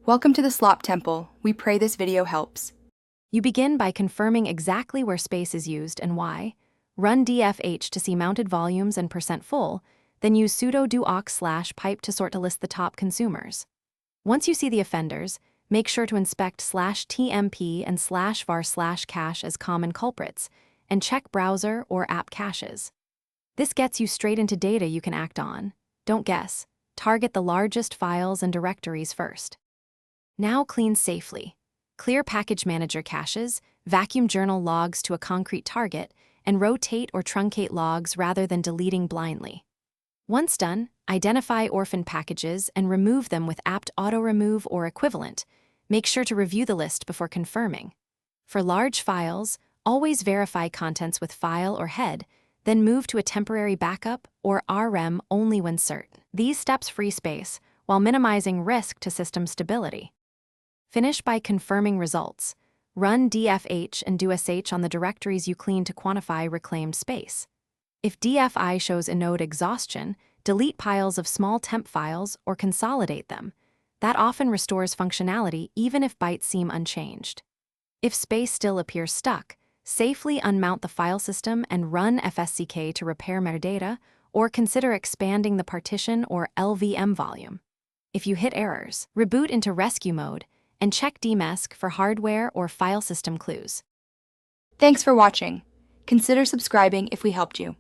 Welcome to the Slop Temple. We pray this video helps. You begin by confirming exactly where space is used and why. Run dfh to see mounted volumes and percent full, then use sudo do awk/pipe to sort to list the top consumers. Once you see the offenders, make sure to inspect /tmp and /var/cache as common culprits, and check browser or app caches. This gets you straight into data you can act on. Don't guess. Target the largest files and directories first. Now clean safely. Clear package manager caches, vacuum journal logs to a concrete target, and rotate or truncate logs rather than deleting blindly. Once done, identify orphan packages and remove them with apt auto-remove or equivalent. Make sure to review the list before confirming. For large files, always verify contents with file or head, then move to a temporary backup or RM only when certain. These steps free space while minimizing risk to system stability. Finish by confirming results. Run dfh and do sh on the directories you clean to quantify reclaimed space. If dfi shows inode exhaustion, delete piles of small temp files or consolidate them. That often restores functionality even if bytes seem unchanged. If space still appears stuck, safely unmount the file system and run fsck to repair metadata, or consider expanding the partition or LVM volume. If you hit errors, reboot into rescue mode and check dmesc for hardware or file system clues. Thanks for watching. Consider subscribing if we helped you.